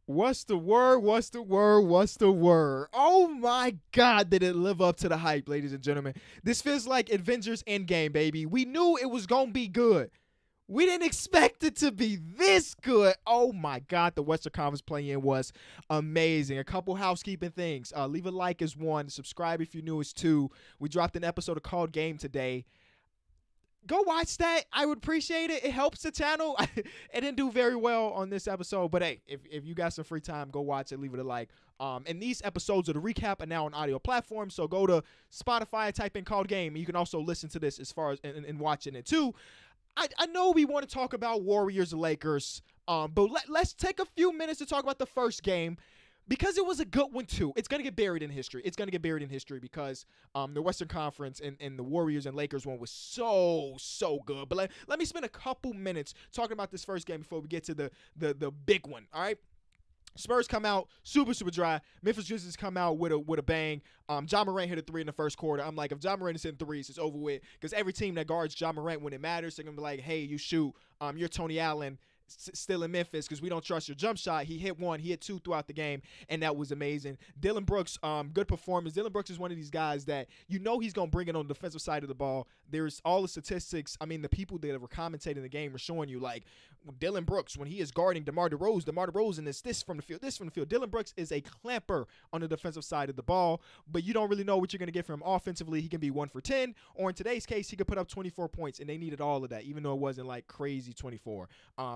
What's the word? What's the word? What's the word? Oh my God, did it live up to the hype, ladies and gentlemen? This feels like Avengers Endgame, baby. We knew it was going to be good. We didn't expect it to be this good. Oh my God, the Western Conference play-in was amazing. A couple housekeeping things. Leave a like is one. Subscribe if you're new is two. We dropped an episode of Called Game today. Go watch that. I would appreciate it. It helps the channel. It didn't do very well on this episode, but hey, if you got some free time, go watch it. Leave it a like. And these episodes of the recap are now on audio platforms, so go to Spotify, type in Called Game, and you can also listen to this as far as and watching it too. I know we want to talk about Warriors and Lakers, but let's take a few minutes to talk about the first game because it was a good one too. It's going to get buried in history. It's going to get buried in history because the Western Conference and the Warriors and Lakers one was so good. But let me spend a couple minutes talking about this first game before we get to the big one, all right? Spurs come out super dry. Memphis Grizzlies come out with a bang. Ja Morant hit a three in the first quarter. I'm like, if Ja Morant is hitting threes, it's over with. Because every team that guards Ja Morant when it matters, they're gonna be like, hey, you shoot. You're Tony Allen. Still in Memphis because we don't trust your jump shot. He hit one, he hit two throughout the game, and that was amazing. Dillon Brooks, good performance. Dillon Brooks is one of these guys that you know he's going to bring it on the defensive side of the ball. There's all the statistics. I mean, the people that were commentating the game were showing you, like, Dillon Brooks, when he is guarding DeMar DeRozan is this from the field. Dillon Brooks is a clamper on the defensive side of the ball, but you don't really know what you're going to get from him offensively. He can be 1 for 10, or in today's case, he could put up 24 points, and they needed all of that, even though it wasn't like crazy 24.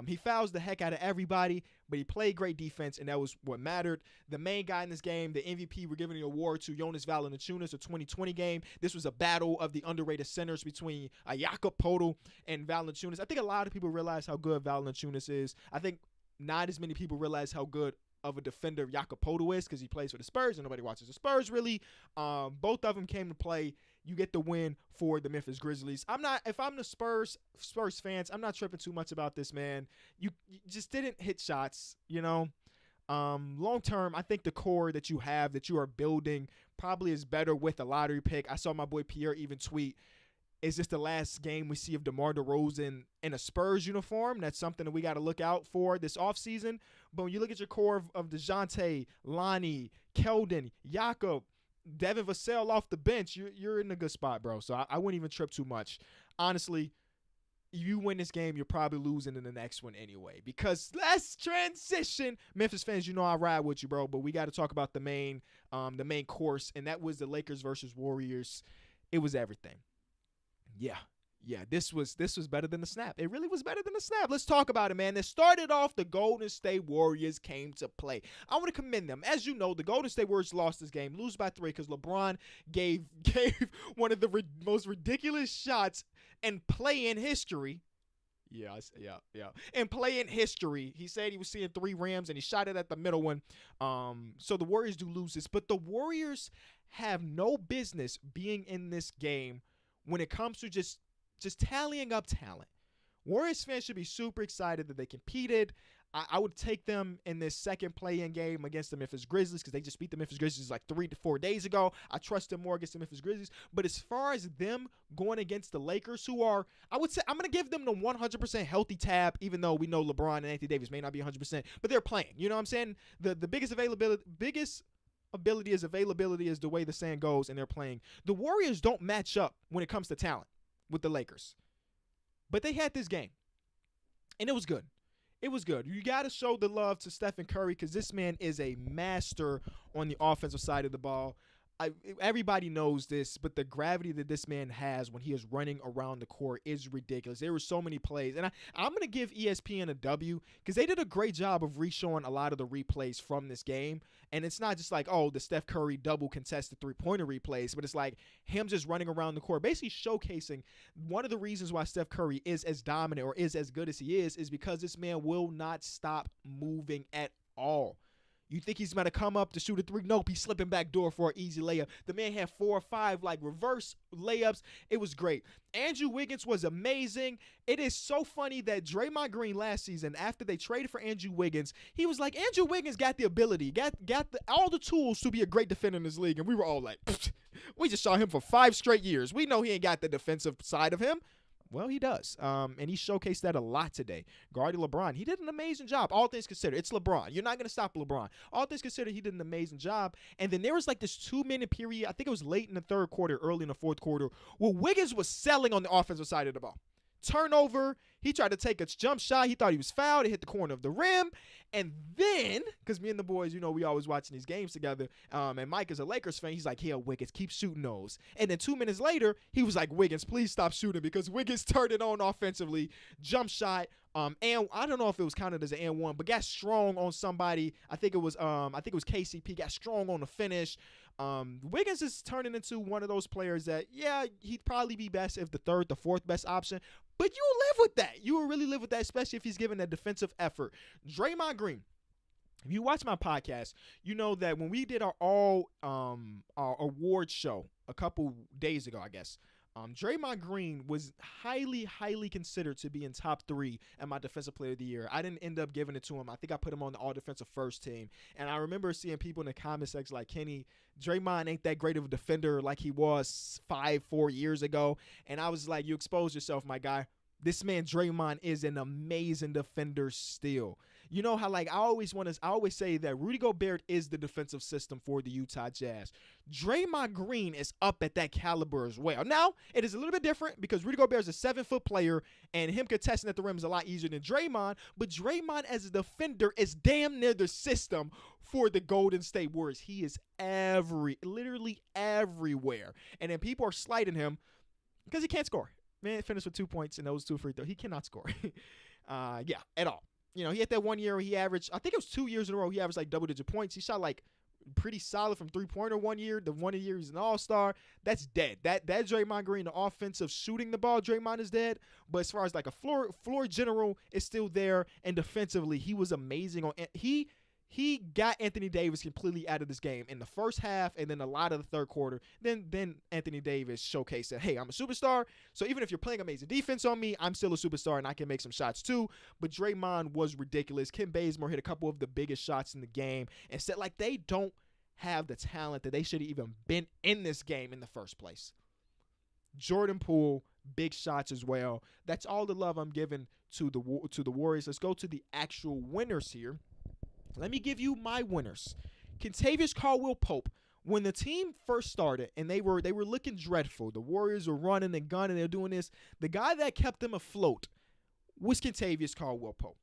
He fouls the heck out of everybody, but he played great defense, and that was what mattered. The main guy in this game, the MVP, we're giving the award to Jonas Valanciunas, the 2020 game. This was a battle of the underrated centers between Jakob Poeltl and Valanciunas. I think a lot of people realize how good Valanciunas is. I think not as many people realize how good of a defender Jakob Poeltl is because he plays for the Spurs and nobody watches the Spurs really. Both of them came to play. You get the win for the Memphis Grizzlies. If I'm the Spurs fans, I'm not tripping too much about this, man. You just didn't hit shots, you know. Long term, I think the core that you have, that you are building, probably is better with a lottery pick. I saw my boy Pierre even tweet, is this the last game we see of DeMar DeRozan in a Spurs uniform? That's something that we got to look out for this offseason. But when you look at your core of DeJounte, Lonnie, Keldon, Jakob, Devin Vassell off the bench, you're in a good spot, bro. So I wouldn't even trip too much. Honestly, you win this game, you're probably losing in the next one anyway. Because let's transition. Memphis fans, you know I ride with you, bro. But we got to talk about the main course, and that was the Lakers versus Warriors. It was everything. Yeah, this was better than the snap. It really was better than the snap. Let's talk about it, man. It started off, the Golden State Warriors came to play. I want to commend them. As you know, the Golden State Warriors lost this game, lose by 3 because LeBron gave one of the most ridiculous shots in play-in history. Yeah. In play-in history, he said he was seeing 3 rims and he shot it at the middle one. So the Warriors do lose this, but the Warriors have no business being in this game when it comes to just tallying up talent. Warriors fans should be super excited that they competed. I would take them in this second play-in game against the Memphis Grizzlies because they just beat the Memphis Grizzlies like 3 to 4 days ago. I trust them more against the Memphis Grizzlies. But as far as them going against the Lakers, who are, I would say, I'm going to give them the 100% healthy tab, even though we know LeBron and Anthony Davis may not be 100%, but they're playing. You know what I'm saying? The biggest ability is availability is the way the saying goes, and they're playing. The Warriors don't match up when it comes to talent with the Lakers. But they had this game, and it was good. It was good. You got to show the love to Stephen Curry because this man is a master on the offensive side of the ball. Everybody knows this, but the gravity that this man has when he is running around the court is ridiculous. There were so many plays, and I'm going to give ESPN a W because they did a great job of re-showing a lot of the replays from this game, and it's not just like, oh, the Steph Curry double contested three-pointer replays, but it's like him just running around the court, basically showcasing one of the reasons why Steph Curry is as dominant or is as good as he is because this man will not stop moving at all. You think he's going to come up to shoot a 3? Nope, he's slipping back door for an easy layup. The man had 4 or 5 like reverse layups. It was great. Andrew Wiggins was amazing. It is so funny that Draymond Green last season, after they traded for Andrew Wiggins, he was like, Andrew Wiggins got the ability, got all the tools to be a great defender in this league. And we were all like, we just saw him for 5 straight years. We know he ain't got the defensive side of him. Well, he does. And he showcased that a lot today. Guarding LeBron, he did an amazing job. All things considered, it's LeBron. You're not going to stop LeBron. All things considered, he did an amazing job. And then there was like this 2-minute period, I think it was late in the third quarter, early in the fourth quarter, where Wiggins was selling on the offensive side of the ball. Turnover. He tried to take a jump shot. He thought he was fouled. It hit the corner of the rim. And then, because me and the boys, we always watching these games together, and Mike is a Lakers fan, he's like, "Here, Wiggins, keep shooting those." And then 2 minutes later, he was like, "Wiggins, please stop shooting," because Wiggins turned it on offensively. Jump shot. And I don't know if it was counted as an and one, but got strong on somebody. I think it was KCP, got strong on the finish. Wiggins is turning into one of those players that, yeah, he'd probably be best if the third, the fourth best option. But you'll live with that. You will really live with that, especially if he's given a defensive effort. Draymond Green. If you watch my podcast, you know that when we did our award show a couple days ago, I guess, Draymond Green was highly, highly considered to be in top 3 at my Defensive Player of the Year. I didn't end up giving it to him. I think I put him on the All-Defensive First Team. And I remember seeing people in the comment section like, "Kenny, Draymond ain't that great of a defender like he was 4 years ago." And I was like, "You exposed yourself, my guy. This man Draymond is an amazing defender still." You know how I always say that Rudy Gobert is the defensive system for the Utah Jazz. Draymond Green is up at that caliber as well. Now, it is a little bit different because Rudy Gobert is a 7-foot player and him contesting at the rim is a lot easier than Draymond, but Draymond as a defender is damn near the system for the Golden State Warriors. He is literally everywhere. And then people are slighting him because he can't score. Man finished with 2 points and those 2 free throws. He cannot score. At all. He had that 1 year where he averaged, I think it was 2 years in a row, he averaged like double-digit points. He shot like pretty solid from three-pointer 1 year. The 1 year he's an all-star. That's dead. That Draymond Green, the offensive shooting the ball, Draymond is dead. But as far as like a floor general is still there. And defensively, he was amazing. He got Anthony Davis completely out of this game in the first half and then a lot of the third quarter. Then Anthony Davis showcased that, hey, I'm a superstar. So even if you're playing amazing defense on me, I'm still a superstar and I can make some shots too. But Draymond was ridiculous. Ken Bazemore hit a couple of the biggest shots in the game and said like they don't have the talent that they should have even been in this game in the first place. Jordan Poole, big shots as well. That's all the love I'm giving to the Warriors. Let's go to the actual winners here. Let me give you my winners. Kentavious Caldwell-Pope. When the team first started and they were looking dreadful, the Warriors were running and gunning, they were doing this. The guy that kept them afloat was Kentavious Caldwell-Pope.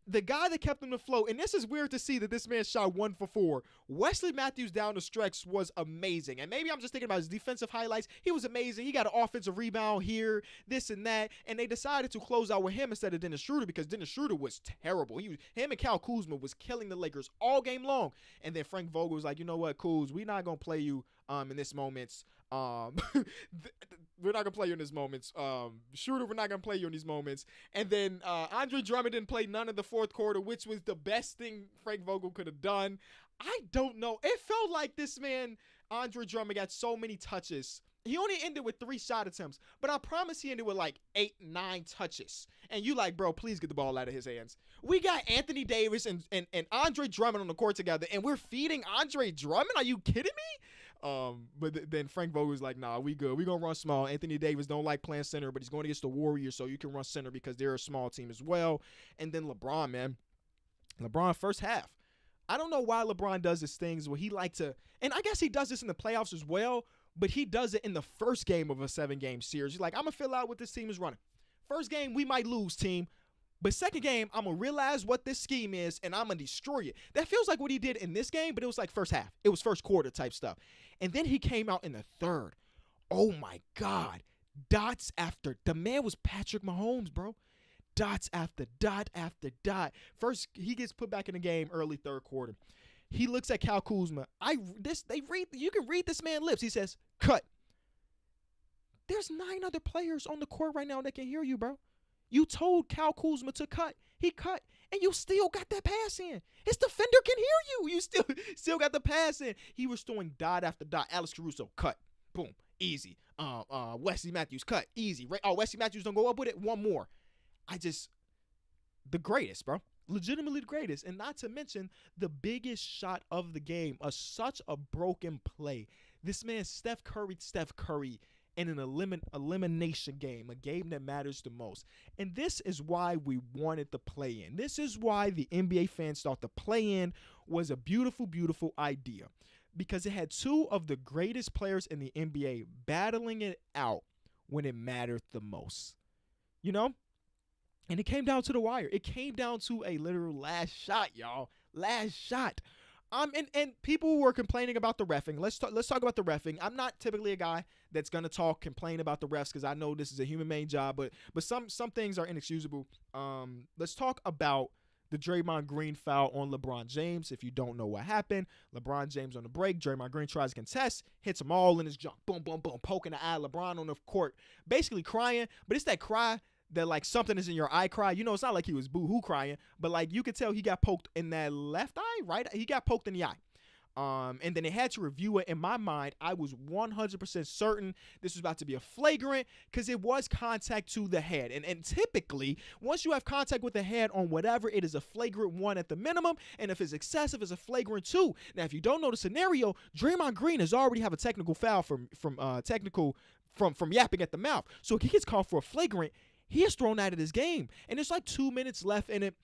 The guy that kept them afloat, and this is weird to see that this man shot 1 for 4. Wesley Matthews down the stretch was amazing. And maybe I'm just thinking about his defensive highlights. He was amazing. He got an offensive rebound here, this and that. And they decided to close out with him instead of Dennis Schroeder because Dennis Schroeder was terrible. Him and Kyle Kuzma was killing the Lakers all game long. And then Frank Vogel was like, "You know what, Kuz, we're not going to play you in this moments. We're not going to play you in these moments. Schroeder, we're not going to play you in these moments." And then Andre Drummond didn't play none of the fourth quarter, which was the best thing Frank Vogel could have done. I don't know. It felt like this man, Andre Drummond, got so many touches. He only ended with 3 shot attempts, but I promise he ended with like 8, 9 touches. And you like, bro, please get the ball out of his hands. We got Anthony Davis and Andre Drummond on the court together, and we're feeding Andre Drummond? Are you kidding me? But then Frank Vogel's like, "Nah, we good. We gonna run small." Anthony Davis don't like playing center, but he's going against the Warriors, so you can run center because they're a small team as well. And then LeBron, man. LeBron first half. I don't know why LeBron does his things where he like to, and I guess he does this in the playoffs as well, but he does it in the first game of a 7-game series. He's like, "I'm gonna fill out what this team is running. First game, we might lose, team. But second game, I'm going to realize what this scheme is, and I'm going to destroy it." That feels like what he did in this game, but it was like first half. It was first quarter type stuff. And then he came out in the third. Oh, my God. Dots after. The man was Patrick Mahomes, bro. Dots after dot after dot. First, he gets put back in the game early third quarter. He looks at Kyle Kuzma. You can read this man's lips. He says, "Cut." There's 9 other players on the court right now that can hear you, bro. You told Kyle Kuzma to cut. He cut. And you still got that pass in. His defender can hear you. You still got the pass in. He was throwing dot after dot. Alex Caruso, cut. Boom. Easy. Wesley Matthews, cut. Easy. Wesley Matthews don't go up with it. One more. The greatest, bro. Legitimately the greatest. And not to mention the biggest shot of the game. Such a broken play. This man, Steph Curry, in an elimination game, a game that matters the most. And this is why we wanted the play-in. This is why the NBA fans thought the play-in was a beautiful, beautiful idea, because it had two of the greatest players in the NBA battling it out when it mattered the most. You know? And it came down to the wire. It came down to a literal last shot, y'all. Last shot. And people were complaining about the reffing. Let's talk about the reffing. I'm not typically a guy that's gonna complain about the refs, because I know this is a human made job, but some things are inexcusable. Let's talk about the Draymond Green foul on LeBron James. If you don't know what happened, LeBron James on the break, Draymond Green tries to contest, hits him all in his junk. Boom, boom, boom, poking the eye. LeBron on the court, basically crying, but it's that cry that like something is in your eye cry. You know, it's not like he was boo-hoo crying, but like you could tell he got poked in that left eye, right? He got poked in the eye. And then they had to review it. In my mind, I was 100% certain this was about to be a flagrant, because it was contact to the head. And typically, once you have contact with the head on whatever, it is a flagrant 1 at the minimum. And if it's excessive, it's a flagrant 2. Now, if you don't know the scenario, Draymond Green has already have a technical foul from yapping at the mouth. So if he gets called for a flagrant, he is thrown out of this game. And there's like 2 minutes left in it.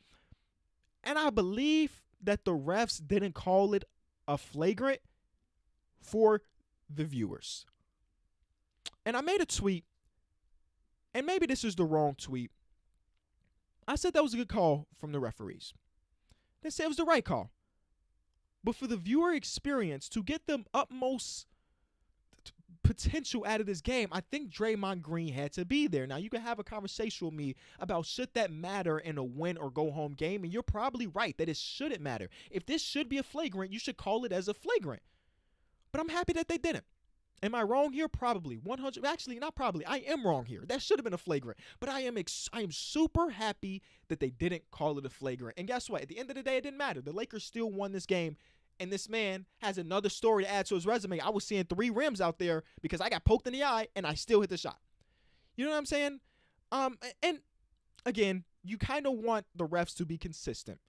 And I believe that the refs didn't call it a flagrant for the viewers. And I made a tweet, and maybe this is the wrong tweet. I said that was a good call from the referees. They said it was the right call. But for the viewer experience, to get the utmost potential out of this game, I think Draymond Green had to be there. Now, you can have a conversation with me about should that matter in a win or go home game, and you're probably right that it shouldn't matter. If this should be a flagrant, you should call it as a flagrant. But I'm happy that they didn't. Am I wrong here? Probably. 100. Actually, not probably. I am wrong here. That should have been a flagrant. But I am super happy that they didn't call it a flagrant. And guess what? At the end of the day, it didn't matter. The Lakers still won this game. And this man has another story to add to his resume. I was seeing 3 rims out there because I got poked in the eye and I still hit the shot. You know what I'm saying? And again, you kind of want the refs to be consistent,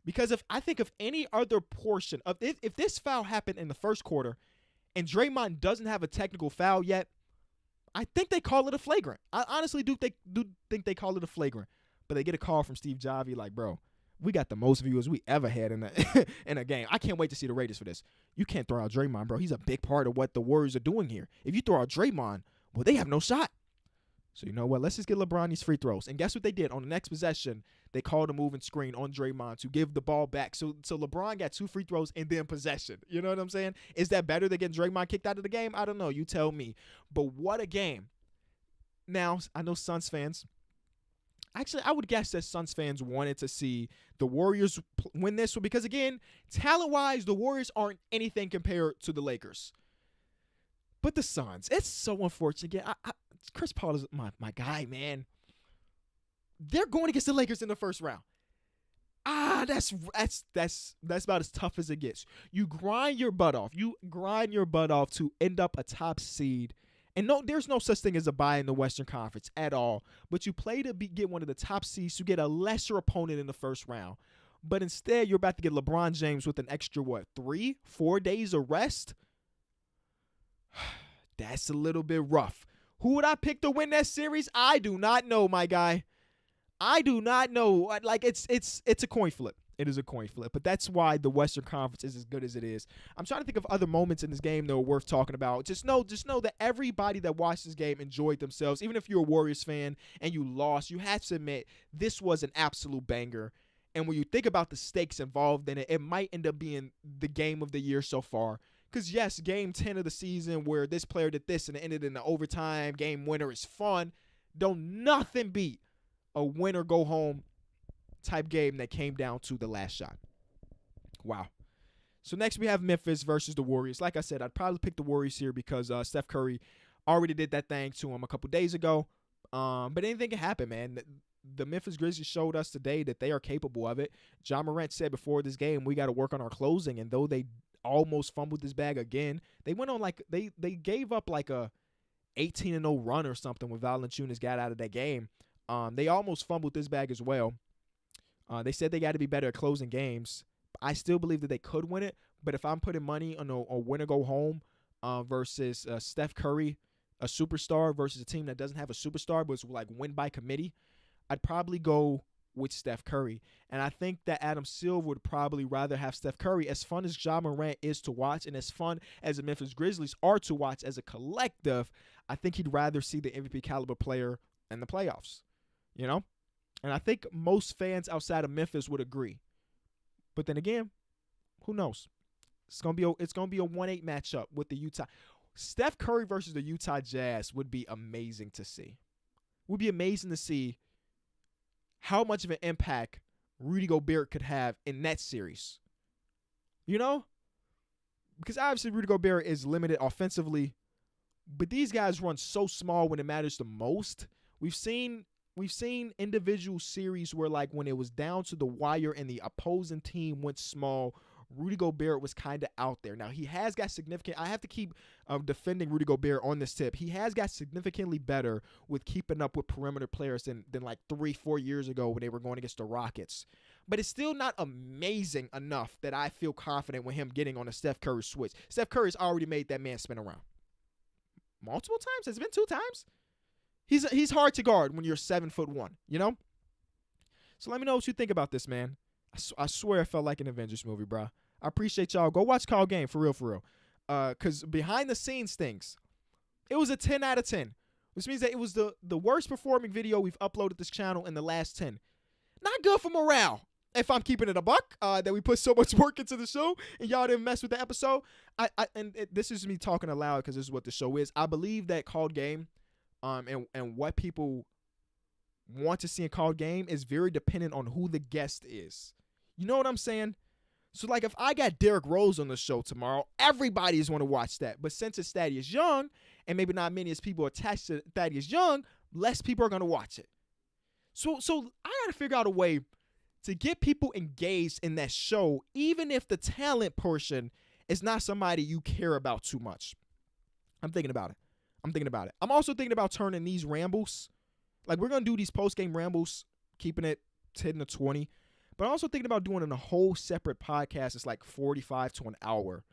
because if any other portion of if this foul happened in the first quarter and Draymond doesn't have a technical foul yet, I think they call it a flagrant. I honestly do think they call it a flagrant. But they get a call from Steve Javi like, bro, we got the most viewers we ever had in a game. I can't wait to see the ratings for this. You can't throw out Draymond, bro. He's a big part of what the Warriors are doing here. If you throw out Draymond, well, they have no shot. So you know what? Let's just get LeBron these free throws. And guess what they did? On the next possession, they called a moving screen on Draymond to give the ball back. So LeBron got 2 free throws and then possession. You know what I'm saying? Is that better than getting Draymond kicked out of the game? I don't know. You tell me. But what a game. Now, I know Suns fans. Actually, I would guess that Suns fans wanted to see the Warriors win this one because, again, talent-wise, the Warriors aren't anything compared to the Lakers. But the Suns, it's so unfortunate. Again, Chris Paul is my guy, man. They're going against the Lakers in the first round. That's about as tough as it gets. You grind your butt off. To end up a top seed. And no, there's no such thing as a bye in the Western Conference at all. But you play to get one of the top seeds to get a lesser opponent in the first round. But instead, you're about to get LeBron James with an extra, 3-4 days of rest? That's a little bit rough. Who would I pick to win that series? I do not know, my guy. I do not know. Like, it's a coin flip. It is a coin flip. But that's why the Western Conference is as good as it is. I'm trying to think of other moments in this game that were worth talking about. Just know that everybody that watched this game enjoyed themselves. Even if you're a Warriors fan and you lost, you have to admit this was an absolute banger. And when you think about the stakes involved in it, it might end up being the game of the year so far. Because, yes, game 10 of the season where this player did this and it ended in the overtime game winner is fun. Don't nothing beat a win-or-go-home type game that came down to the last shot. Wow. So next we have Memphis versus the Warriors. Like I said, I'd probably pick the Warriors here because Steph Curry already did that thing to him a couple days ago. But anything can happen, man. The Memphis Grizzlies showed us today that they are capable of it. Ja Morant said before this game, we got to work on our closing. And though they almost fumbled this bag again, they went on they gave up like a 18-0 run or something when Valanciunas got out of that game. They almost fumbled this bag as well. They said they got to be better at closing games. I still believe that they could win it, but if I'm putting money on a win or go home versus Steph Curry a superstar versus a team that doesn't have a superstar but it's like win by committee, I'd probably go with Steph Curry. And I think that Adam Silver would probably rather have Steph Curry. As fun as Ja Morant is to watch and as fun as the Memphis Grizzlies are to watch as a collective, I think he'd rather see the MVP caliber player in the playoffs, you know? And I think most fans outside of Memphis would agree. But then again, who knows? It's gonna be a 1-8 matchup with the Utah. Steph Curry versus the Utah Jazz would be amazing to see. Would be amazing to see how much of an impact Rudy Gobert could have in that series. You know? Because obviously Rudy Gobert is limited offensively, but these guys run so small when it matters the most. We've seen individual series where, like, when it was down to the wire and the opposing team went small, Rudy Gobert was kind of out there. Now, he has got significant – I have to keep defending Rudy Gobert on this tip. He has got significantly better with keeping up with perimeter players than like 3-4 years ago when they were going against the Rockets. But it's still not amazing enough that I feel confident with him getting on a Steph Curry switch. Steph Curry's already made that man spin around. Multiple times? Has it been 2 times? He's hard to guard when you're 7'1", you know? So let me know what you think about this, man. I swear it felt like an Avengers movie, bro. I appreciate y'all. Go watch Call Game, for real. Because behind the scenes things, it was a 10 out of 10, which means that it was the worst performing video we've uploaded this channel in the last 10. Not good for morale, if I'm keeping it a buck, that we put so much work into the show and y'all didn't mess with the episode. This is me talking aloud because this is what the show is. I believe that Called Game and what people want to see in Called Game is very dependent on who the guest is. You know what I'm saying? So, like, if I got Derrick Rose on the show tomorrow, everybody's going to watch that. But since it's Thaddeus Young, and maybe not many as people attached to Thaddeus Young, less people are going to watch it. So I got to figure out a way to get people engaged in that show, even if the talent portion is not somebody you care about too much. I'm thinking about it. I'm also thinking about turning these rambles. Like, we're going to do these post-game rambles, keeping it 10 to 20. But I'm also thinking about doing a whole separate podcast. It's like 45 to an hour.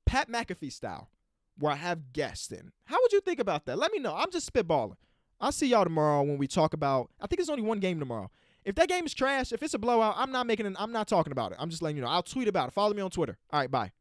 Pat McAfee style, where I have guests in. How would you think about that? Let me know. I'm just spitballing. I'll see y'all tomorrow when we talk about, I think it's only one game tomorrow. If that game is trash, if it's a blowout, I'm not talking about it. I'm just letting you know. I'll tweet about it. Follow me on Twitter. All right, bye.